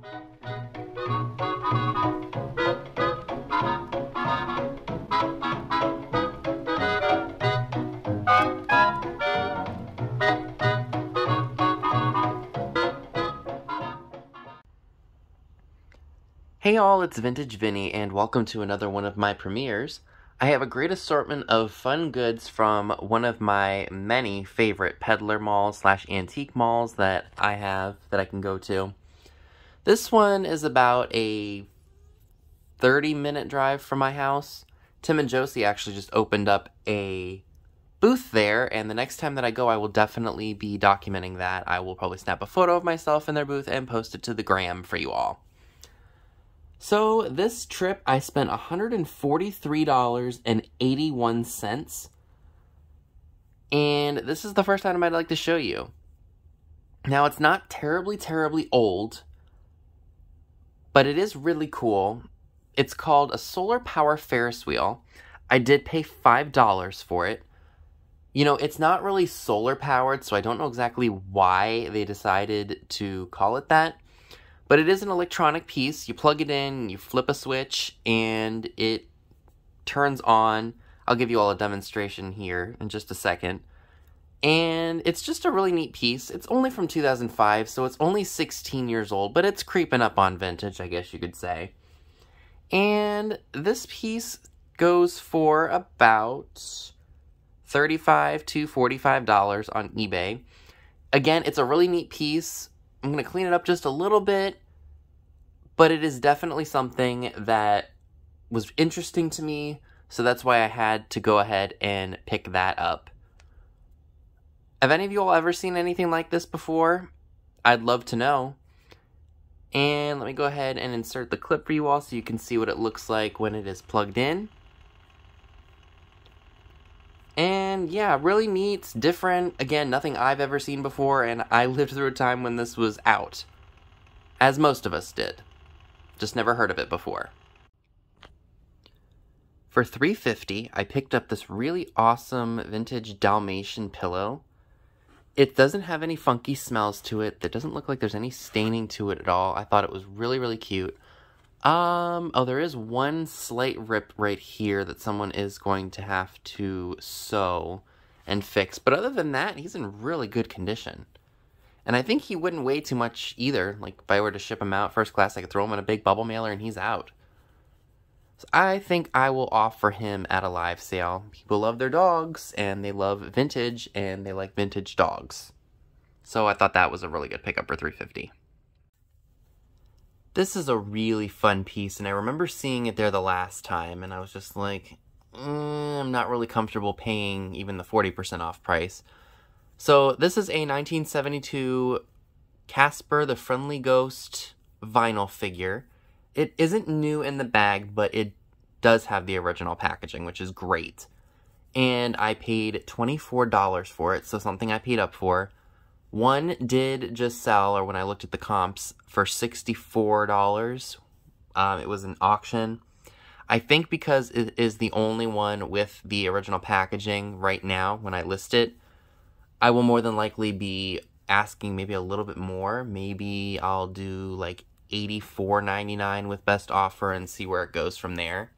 Hey all, it's Vintage Vinny, and welcome to another one of my premieres. I have a great assortment of fun goods from one of my many favorite peddler malls / antique malls that I have that I can go to. This one is about a 30-minute drive from my house. Tim and Josie actually just opened up a booth there, and the next time that I go, I will definitely be documenting that. I will probably snap a photo of myself in their booth and post it to the gram for you all. So this trip, I spent $143.81, and this is the first item I'd like to show you. Now, it's not terribly old, but it is really cool. It's called a solar power Ferris wheel. I did pay $5 for it. You know, it's not really solar powered, so I don't know exactly why they decided to call it that. But it is an electronic piece. You plug it in, you flip a switch, and it turns on. I'll give you all a demonstration here in just a second. And it's just a really neat piece. It's only from 2005, so it's only 16 years old, but it's creeping up on vintage, I guess you could say. And this piece goes for about $35 to $45 on eBay. Again, it's a really neat piece. I'm going to clean it up just a little bit, but it is definitely something that was interesting to me, so that's why I had to go ahead and pick that up. Have any of you all ever seen anything like this before? I'd love to know. And let me go ahead and insert the clip for you all so you can see what it looks like when it is plugged in. And yeah, really neat, different, again, nothing I've ever seen before, and I lived through a time when this was out. As most of us did. Just never heard of it before. For $3.50, I picked up this really awesome vintage Dalmatian pillow. It doesn't have any funky smells to it. There doesn't look like there's any staining to it at all. I thought it was really cute. Oh, there is one slight rip right here that someone is going to have to sew and fix. But other than that, he's in really good condition. And I think he wouldn't weigh too much either. Like, if I were to ship him out first class, I could throw him in a big bubble mailer and he's out. So I think I will offer him at a live sale. People love their dogs, and they love vintage, and they like vintage dogs. So I thought that was a really good pickup for $3.50. This is a really fun piece, and I remember seeing it there the last time, and I was just like, I'm not really comfortable paying even the 40% off price. So this is a 1972 Casper the Friendly Ghost vinyl figure. It isn't new in the bag, but it does have the original packaging, which is great. And I paid $24 for it, so something I paid up for. One did just sell, or when I looked at the comps, for $64. It was an auction. I think because it is the only one with the original packaging right now when I list it, I will more than likely be asking maybe a little bit more. Maybe I'll do like $84.99 with best offer and see where it goes from there.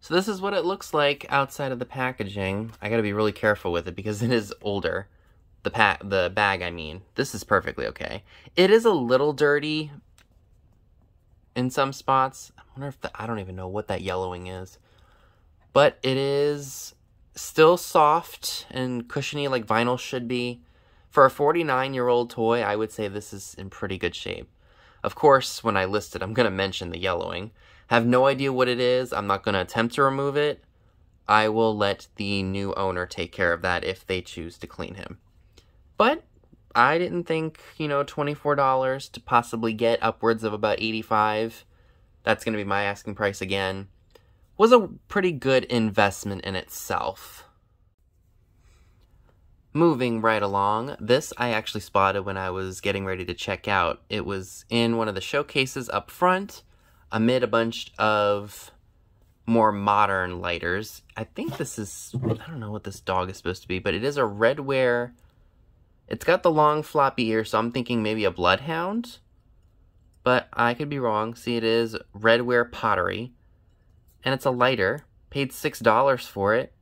So this is what it looks like outside of the packaging. I gotta be really careful with it because it is older. The bag, I mean. This is perfectly okay. It is a little dirty in some spots. I wonder if I don't even know what that yellowing is. But it is still soft and cushiony like vinyl should be. For a 49-year-old toy, I would say this is in pretty good shape. Of course, when I list it, I'm going to mention the yellowing. Have no idea what it is. I'm not going to attempt to remove it. I will let the new owner take care of that if they choose to clean him. But I didn't think, you know, $24 to possibly get upwards of about $85. That's going to be my asking price again. Was a pretty good investment in itself. Moving right along, this I actually spotted when I was getting ready to check out. It was in one of the showcases up front, amid a bunch of more modern lighters. I think this is, I don't know what this dog is supposed to be, but it is a Redware. It's got the long floppy ear, so I'm thinking maybe a bloodhound. but I could be wrong. See, it is Redware pottery, and it's a lighter. Paid $6 for it.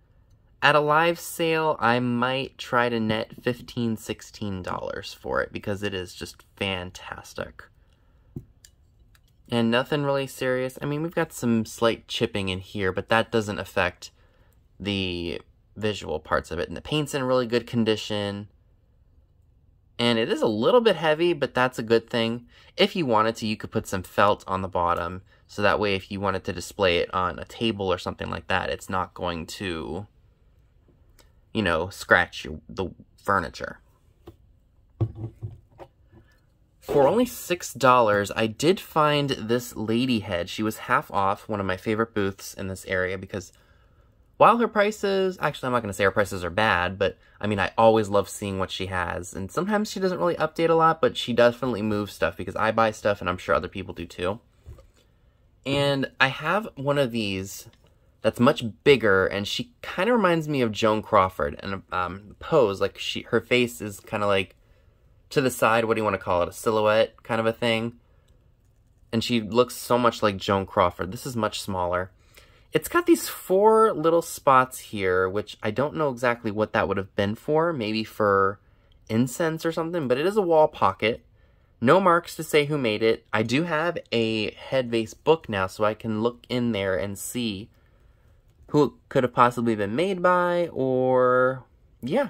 At a live sale, I might try to net $15, $16 for it because it is just fantastic. And nothing really serious. I mean, we've got some slight chipping in here, but that doesn't affect the visual parts of it. And the paint's in really good condition. And it is a little bit heavy, but that's a good thing. If you wanted to, you could put some felt on the bottom. So that way, if you wanted to display it on a table or something like that, it's not going to, you know, scratch the furniture. For only $6, I did find this lady head. She was half off, one of my favorite booths in this area, because while her prices, actually I'm not going to say her prices are bad, but I mean, I always love seeing what she has. And sometimes she doesn't really update a lot, but she definitely moves stuff because I buy stuff and I'm sure other people do too. And I have one of these that's much bigger, and she kind of reminds me of Joan Crawford. And pose, like her face is kind of like to the side, what do you want to call it, a silhouette kind of a thing. And she looks so much like Joan Crawford. This is much smaller. It's got these 4 little spots here, which I don't know exactly what that would have been for. Maybe for incense or something, but it is a wall pocket. No marks to say who made it. I do have a head vase book now, so I can look in there and see who it could have possibly been made by, or yeah.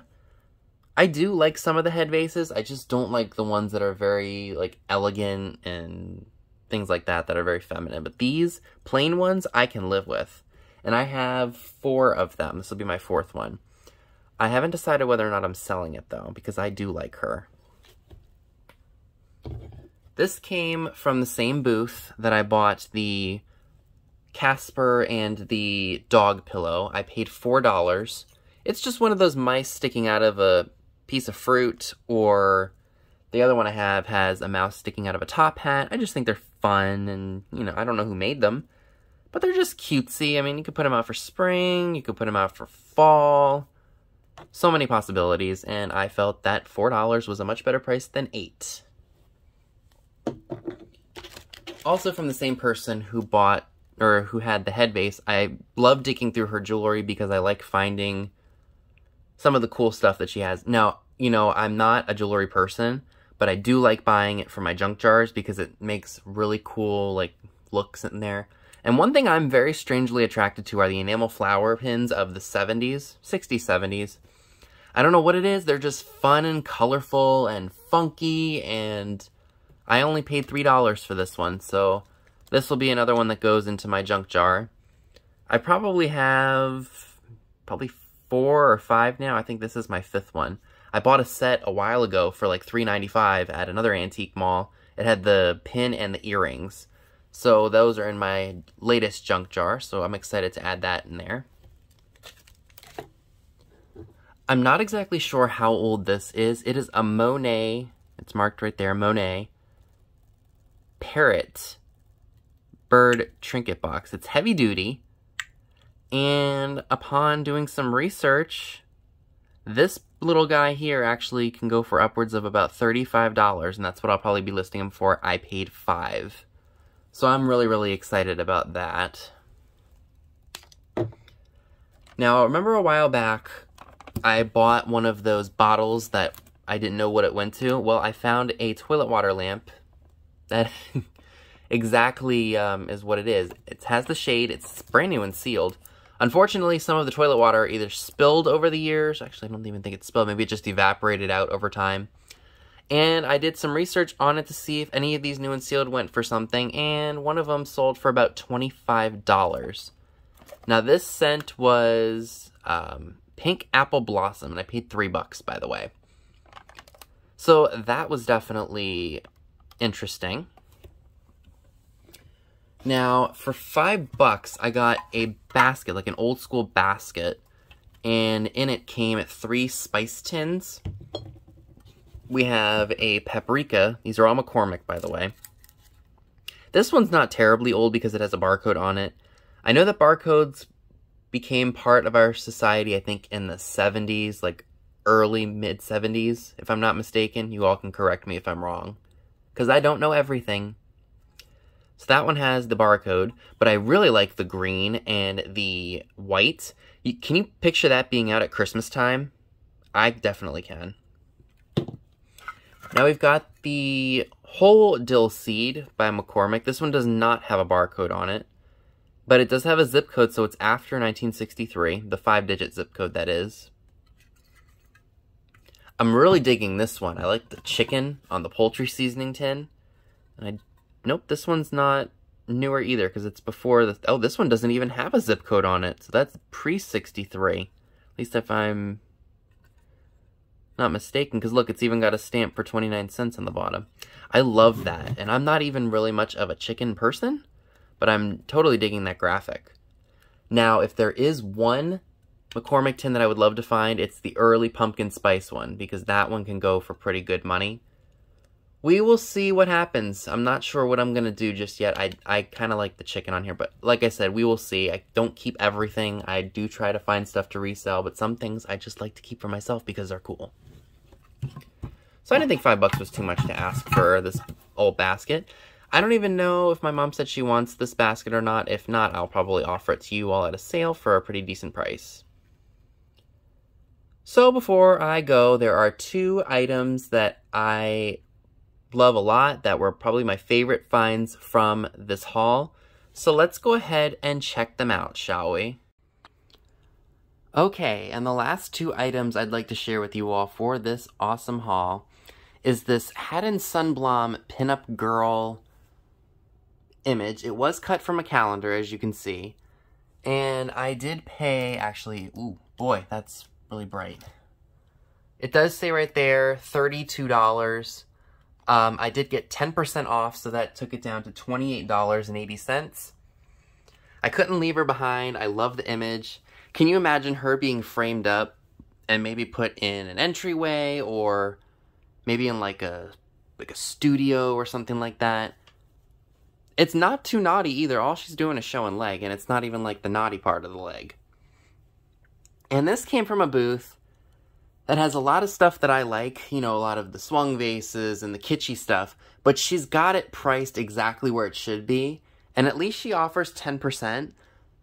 I do like some of the head vases. I just don't like the ones that are very like elegant and things like that that are very feminine. But these plain ones I can live with. And I have 4 of them. This will be my 4th one. I haven't decided whether or not I'm selling it though, because I do like her. This came from the same booth that I bought the Casper and the dog pillow. I paid $4. It's just one of those mice sticking out of a piece of fruit, or the other one I have has a mouse sticking out of a top hat. I just think they're fun, and, you know, I don't know who made them, but they're just cutesy. I mean, you could put them out for spring, you could put them out for fall, so many possibilities, and I felt that $4 was a much better price than $8. Also from the same person who bought, or who had the head vase, I love digging through her jewelry because I like finding some of the cool stuff that she has. Now, you know, I'm not a jewelry person, but I do like buying it for my junk jars because it makes really cool, like, looks in there. And one thing I'm very strangely attracted to are the enamel flower pins of the 70s, 60s, 70s. I don't know what it is. They're just fun and colorful and funky, and I only paid $3 for this one, so this will be another one that goes into my junk jar. I probably have 4 or 5 now. I think this is my 5th one. I bought a set a while ago for like $3.95 at another antique mall. It had the pin and the earrings. So those are in my latest junk jar, so I'm excited to add that in there. I'm not exactly sure how old this is. It is a Monet, it's marked right there, Monet Parrot bird trinket box. It's heavy duty. And upon doing some research, this little guy here actually can go for upwards of about $35, and that's what I'll probably be listing him for. I paid $5. So I'm really, really excited about that. Now, remember a while back, I bought one of those bottles that I didn't know what it went to? Well, I found a toilet water lamp that exactly is what it is. It has the shade, it's brand new and sealed. Unfortunately, some of the toilet water either spilled over the years. Actually, I don't even think it spilled. Maybe it just evaporated out over time. And I did some research on it to see if any of these new and sealed went for something, and one of them sold for about $25. Now, this scent was Pink Apple Blossom, and I paid $3, by the way. So that was definitely interesting. Now, for $5, I got a basket, like an old school basket, and in it came 3 spice tins. We have a paprika. These are all McCormick, by the way. This one's not terribly old because it has a barcode on it. I know that barcodes became part of our society, I think, in the 70s, like early, mid-70s, if I'm not mistaken. You all can correct me if I'm wrong, because I don't know everything. So that one has the barcode, but I really like the green and the white. Can you picture that being out at Christmas time? I definitely can. Now we've got the Whole Dill Seed by McCormick. This one does not have a barcode on it, but it does have a zip code, so it's after 1963, the 5-digit zip code that is. I'm really digging this one. I like the chicken on the poultry seasoning tin. And nope, this one's not newer either because it's before the... Oh, this one doesn't even have a zip code on it, so that's pre-63. At least if I'm not mistaken, because look, it's even got a stamp for 29 cents on the bottom. I love that, and I'm not even really much of a chicken person, but I'm totally digging that graphic. Now, if there is one McCormick tin that I would love to find, it's the early pumpkin spice one, because that one can go for pretty good money. We will see what happens. I'm not sure what I'm going to do just yet. I kind of like the chicken on here, but like I said, we will see. I don't keep everything. I do try to find stuff to resell, but some things I just like to keep for myself because they're cool. So I didn't think $5 was too much to ask for this old basket. I don't even know if my mom said she wants this basket or not. If not, I'll probably offer it to you all at a sale for a pretty decent price. So before I go, there are 2 items that I love a lot that were probably my favorite finds from this haul. So let's go ahead and check them out, shall we? Okay, and the last 2 items I'd like to share with you all for this awesome haul is this Haddon Sunblom Pinup Girl image. It was cut from a calendar, as you can see. And I did pay, actually, ooh, boy, that's really bright. It does say right there, $32. I did get 10% off, so that took it down to $28.80. I couldn't leave her behind. I love the image. Can you imagine her being framed up and maybe put in an entryway or maybe in like a studio or something like that? It's not too naughty either. All she's doing is showing leg, and it's not even like the naughty part of the leg. And this came from a booth that has a lot of stuff that I like, you know, a lot of the swung vases and the kitschy stuff, but she's got it priced exactly where it should be, and at least she offers 10%.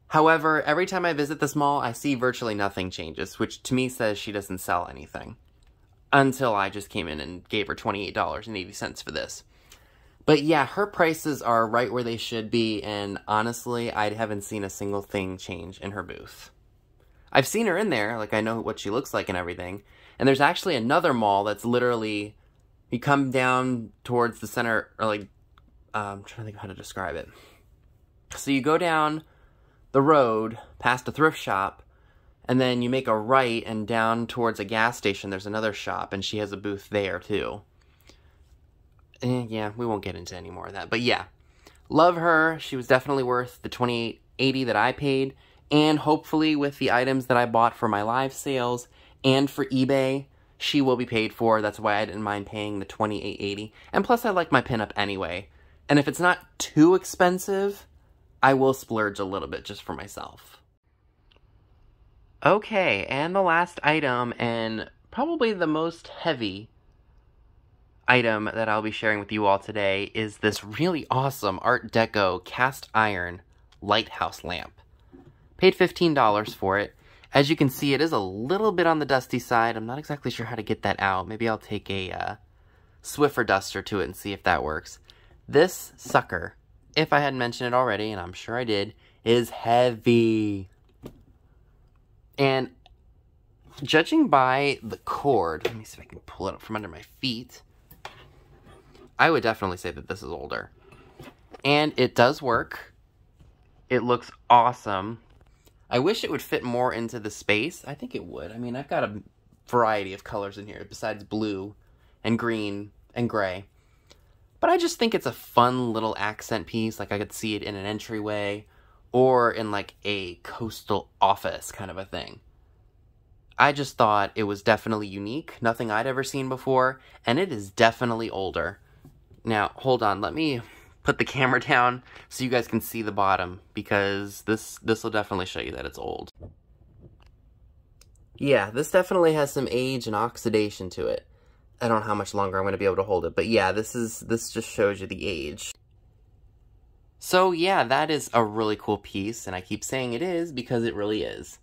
However, every time I visit this mall, I see virtually nothing changes, which to me says she doesn't sell anything. Until I just came in and gave her $28.80 for this. But yeah, her prices are right where they should be, and honestly, I haven't seen a single thing change in her booth. I've seen her in there, like I know what she looks like and everything, and there's actually another mall that's literally, you come down towards the center, or like, I'm trying to think of how to describe it. So you go down the road past a thrift shop, and then you make a right and down towards a gas station, there's another shop, and she has a booth there too. Yeah, we won't get into any more of that, but yeah. Love her. She was definitely worth the $28.80 that I paid, and hopefully with the items that I bought for my live sales and for eBay, she will be paid for. That's why I didn't mind paying the $28.80. And plus, I like my pinup anyway. And if it's not too expensive, I will splurge a little bit just for myself. Okay, and the last item, and probably the most heavy item that I'll be sharing with you all today, is this really awesome Art Deco cast iron lighthouse lamp. Paid $15 for it. As you can see, it is a little bit on the dusty side. I'm not exactly sure how to get that out. Maybe I'll take a Swiffer duster to it and see if that works. This sucker, if I hadn't mentioned it already, and I'm sure I did, is heavy. And judging by the cord, let me see if I can pull it up from under my feet, I would definitely say that this is older. And it does work. It looks awesome. I wish it would fit more into the space. I think it would. I mean, I've got a variety of colors in here besides blue and green and gray. But I just think it's a fun little accent piece. Like I could see it in an entryway or in like a coastal office kind of a thing. I just thought it was definitely unique. Nothing I'd ever seen before. And it is definitely older. Now, hold on. Let me put the camera down so you guys can see the bottom, because this will definitely show you that it's old. Yeah, this definitely has some age and oxidation to it. I don't know how much longer I'm going to be able to hold it, but yeah, this just shows you the age. So yeah, that is a really cool piece, and I keep saying it is because it really is.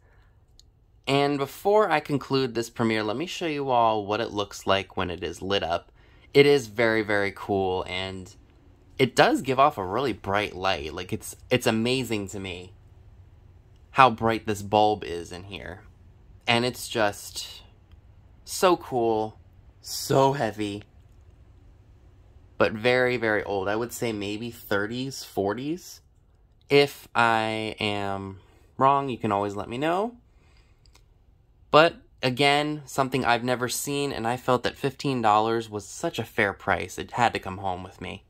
And before I conclude this premiere, let me show you all what it looks like when it is lit up. It is very, very cool, and it does give off a really bright light. Like, it's amazing to me how bright this bulb is in here. And it's just so cool, so heavy, but very, very old. I would say maybe 30s, 40s. If I am wrong, you can always let me know. But again, something I've never seen, and I felt that $15 was such a fair price. It had to come home with me.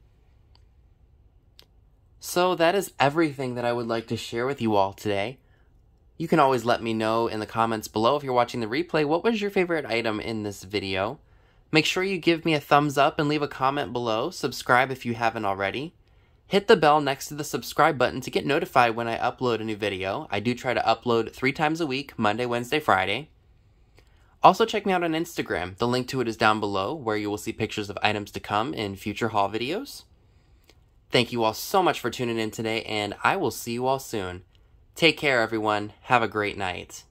So that is everything that I would like to share with you all today. You can always let me know in the comments below if you're watching the replay, what was your favorite item in this video? Make sure you give me a thumbs up and leave a comment below. Subscribe if you haven't already. Hit the bell next to the subscribe button to get notified when I upload a new video. I do try to upload 3 times a week, Monday, Wednesday, Friday. Also check me out on Instagram. The link to it is down below, where you will see pictures of items to come in future haul videos. Thank you all so much for tuning in today, and I will see you all soon. Take care, everyone. Have a great night.